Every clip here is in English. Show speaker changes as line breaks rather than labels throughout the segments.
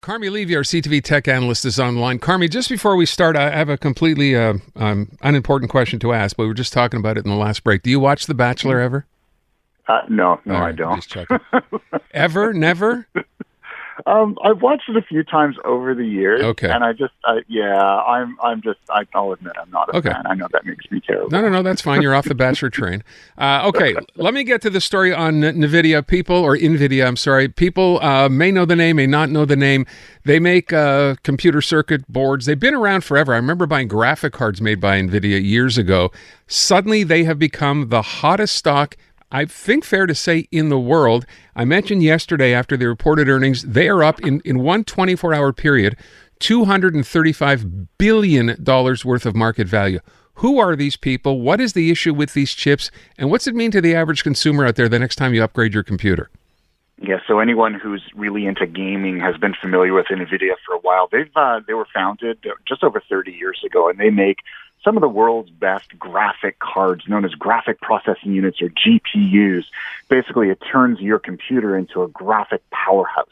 Carmi Levy, our CTV tech analyst, is online. Carmi, just before we start, I have a completely unimportant question to ask, but we were just talking about it in the last break. Do you watch The Bachelor ever?
No,
right,
I don't.
Just checking. Ever? Never?
I've watched it a few times over the years.
Okay.
And I'll admit I'm not a fan. I know that makes me terrible.
No, that's fine. You're off the Bachelor train. Okay, let me get to the story on NVIDIA. People may know the name, may not know the name. They make computer circuit boards. They've been around forever. I remember buying graphic cards made by NVIDIA years ago. Suddenly, they have become the hottest stock, I think fair to say, in the world. I mentioned yesterday after they reported earnings, they are up in one 24-hour period, $235 billion worth of market value. Who are these people? What is the issue with these chips? And what's it mean to the average consumer out there the next time you upgrade your computer?
Yeah, so anyone who's really into gaming has been familiar with NVIDIA for a while. They were founded just over 30 years ago, and they make some of the world's best graphic cards known as graphic processing units, or GPUs. Basically, it turns your computer into a graphic powerhouse.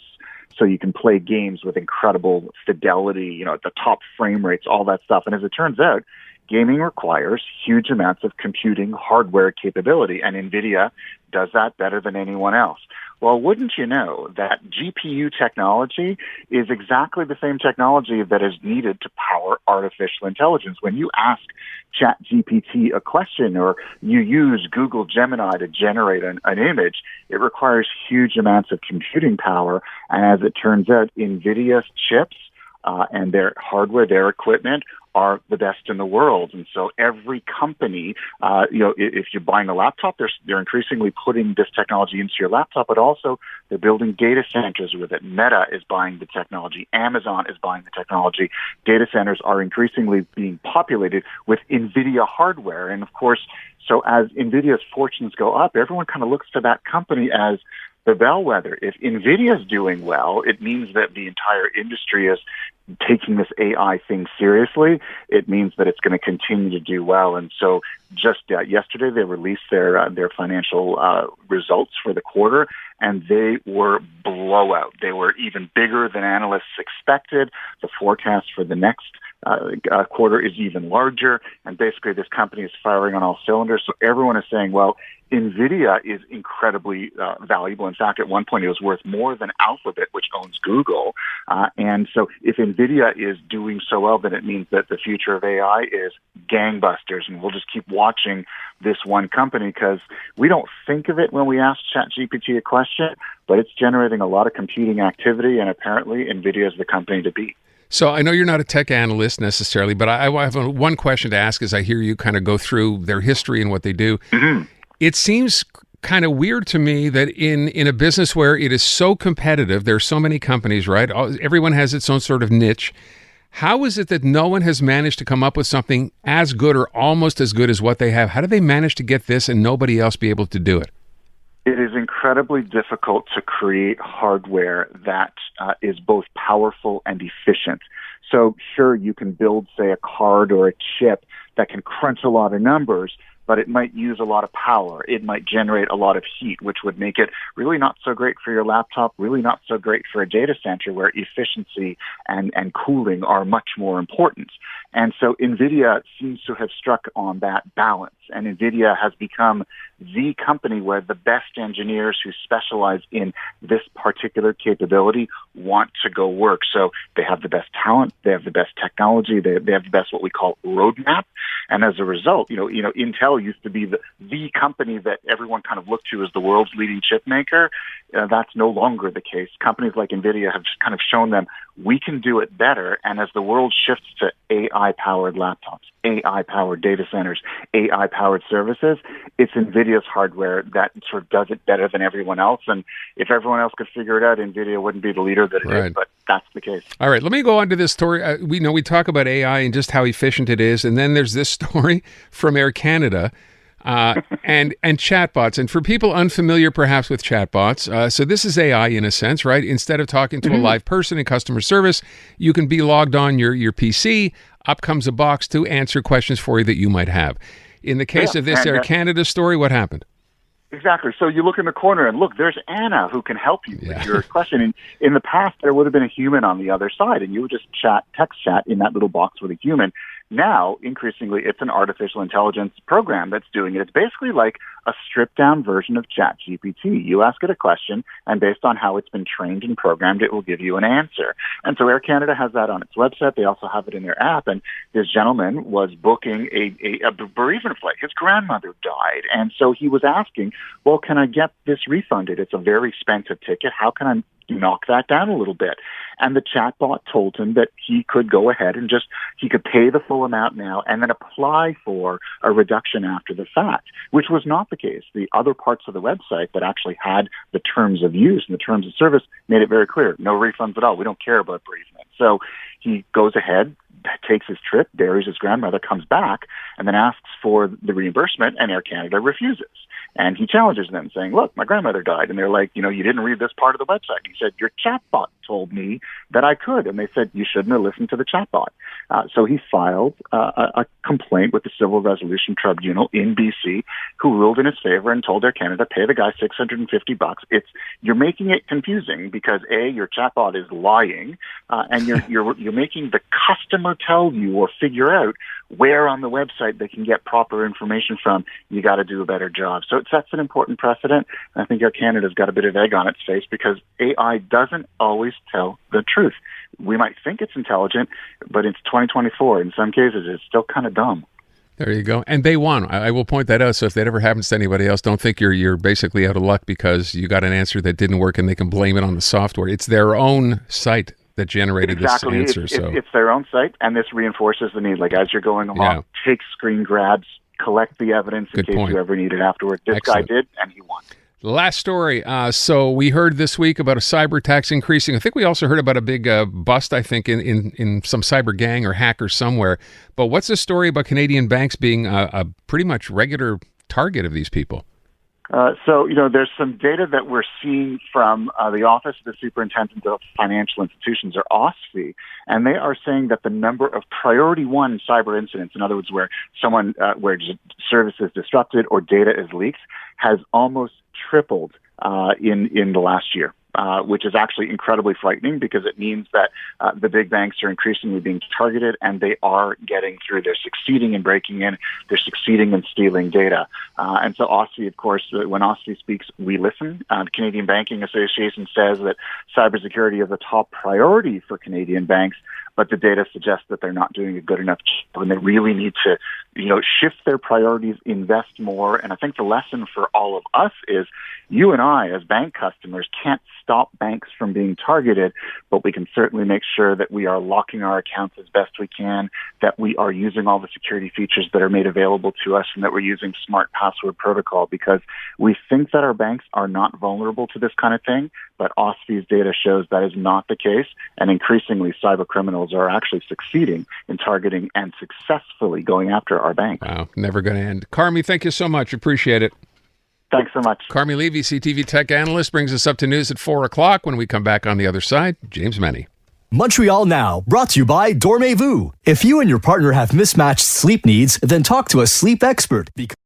So you can play games with incredible fidelity, at the top frame rates, all that stuff. And as it turns out, gaming requires huge amounts of computing hardware capability, and NVIDIA does that better than anyone else. Well, wouldn't you know that GPU technology is exactly the same technology that is needed to power artificial intelligence. When you ask ChatGPT a question or you use Google Gemini to generate an image, it requires huge amounts of computing power. And as it turns out, NVIDIA's chips and their hardware, their equipment, are the best in the world. And so every company, if you're buying a laptop, they're increasingly putting this technology into your laptop, but also they're building data centers with it. Meta is buying the technology. Amazon is buying the technology. Data centers are increasingly being populated with NVIDIA hardware. And of course, so as NVIDIA's fortunes go up, everyone kind of looks to that company as the bellwether. If NVIDIA is doing well, it means that the entire industry is taking this AI thing seriously. It means that it's going to continue to do well. And so just yesterday, they released their financial results for the quarter, and they were blowout. They were even bigger than analysts expected. The forecast for the next quarter is even larger, and basically this company is firing on all cylinders. So everyone is saying, well, NVIDIA is incredibly valuable. In fact, at one point it was worth more than Alphabet, which owns Google. And so if NVIDIA is doing so well, then it means that the future of AI is gangbusters. And we'll just keep watching this one company because we don't think of it when we ask ChatGPT a question, but it's generating a lot of computing activity, and apparently NVIDIA is the company to beat.
So I know you're not a tech analyst necessarily, but I have one question to ask as I hear you kind of go through their history and what they do. Mm-hmm. It seems kind of weird to me that in a business where it is so competitive, there are so many companies, right? Everyone has its own sort of niche. How is it that no one has managed to come up with something as good or almost as good as what they have? How do they manage to get this and nobody else be able to do it?
It is incredibly difficult to create hardware that is both powerful and efficient. So sure, you can build, say, a card or a chip that can crunch a lot of numbers, but it might use a lot of power. It might generate a lot of heat, which would make it really not so great for your laptop, really not so great for a data center where efficiency and cooling are much more important. And so NVIDIA seems to have struck on that balance. And NVIDIA has become the company where the best engineers who specialize in this particular capability want to go work. So they have the best talent, they have the best technology, they have the best what we call roadmap. And as a result, Intel used to be the company that everyone kind of looked to as the world's leading chip maker. That's no longer the case. Companies like NVIDIA have kind of shown them we can do it better. And as the world shifts to AI-powered laptops, AI-powered data centers, AI-powered services, it's NVIDIA's hardware that sort of does it better than everyone else. And if everyone else could figure it out, NVIDIA wouldn't be the leader that it is, but that's the case.
All right, let me go on to this story. We talk about AI and just how efficient it is, and then there's this story from Air Canada and chatbots. And for people unfamiliar perhaps with chatbots, so this is AI in a sense, right? Instead of talking to a live person in customer service, you can be logged on your PC, up comes a box to answer questions for you that you might have. In the case of this Air Canada story, what happened?
Exactly. So you look in the corner and look, there's Anna who can help you with your question. And in the past, there would have been a human on the other side, and you would just text chat in that little box with a human. Now, increasingly, it's an artificial intelligence program that's doing it. It's basically like a stripped-down version of ChatGPT. You ask it a question, and based on how it's been trained and programmed, it will give you an answer. And so Air Canada has that on its website. They also have it in their app. And this gentleman was booking a bereavement flight. His grandmother died. And so he was asking, well, can I get this refunded? It's a very expensive ticket. How can I knock that down a little bit? And the chatbot told him that he could go ahead and he could pay the full amount now and then apply for a reduction after the fact, which was not the case. The other parts of the website that actually had the terms of use and the terms of service made it very clear, no refunds at all. We don't care about bereavement. So he goes ahead, takes his trip, buries his grandmother, comes back, and then asks for the reimbursement, and Air Canada refuses. And he challenges them, saying, look, my grandmother died. And they're like, you didn't read this part of the website. He said, your chatbot told me that I could. And they said, you shouldn't have listened to the chatbot. So he filed a complaint with the Civil Resolution Tribunal in BC, who ruled in his favor and told Air Canada, pay the guy $650. You're making it confusing because A, your chatbot is lying, and you're making the customer tell you or figure out where on the website they can get proper information from. You got to do a better job. So it sets an important precedent. And I think Air Canada's got a bit of egg on its face because AI doesn't always tell the truth. We might think it's intelligent, but it's 2024. In some cases, it's still kind of dumb.
There you go. And they won. I will point that out. So if that ever happens to anybody else, don't think you're basically out of luck because you got an answer that didn't work and they can blame it on the software. It's their own site that generated this answer.
It's their own site, and this reinforces the need. Like, as you're going along, take screen grabs, collect the evidence in case you ever need it afterward. This guy did, and he won.
Last story. So we heard this week about a cyber tax increasing. I think we also heard about a big bust, I think, in some cyber gang or hacker somewhere. But what's the story about Canadian banks being a pretty much regular target of these people?
So, there's some data that we're seeing from the Office of the Superintendent of Financial Institutions, or OSFI, and they are saying that the number of priority one cyber incidents, in other words, where where service is disrupted or data is leaked, has almost tripled in the last year. Which is actually incredibly frightening because it means that the big banks are increasingly being targeted and they are getting through. They're succeeding in breaking in. They're succeeding in stealing data. And so OSFI, of course, when OSFI speaks, we listen. The Canadian Banking Association says that cybersecurity is a top priority for Canadian banks, but the data suggests that they're not doing a good enough job and they really need to, shift their priorities, invest more. And I think the lesson for all of us is you and I, as bank customers, can't stop banks from being targeted, but we can certainly make sure that we are locking our accounts as best we can, that we are using all the security features that are made available to us, and that we're using smart password protocol, because we think that our banks are not vulnerable to this kind of thing, but OSFI's data shows that is not the case, and increasingly cyber criminals are actually succeeding in targeting and successfully going after our banks.
Wow, never going to end. Carmi, thank you so much. Appreciate it.
Thanks so much.
Carmi Levy, CTV Tech Analyst, brings us up to news at 4 o'clock. When we come back on the other side, James Menny.
Montreal Now, brought to you by Dormez-vous. If you and your partner have mismatched sleep needs, then talk to a sleep expert.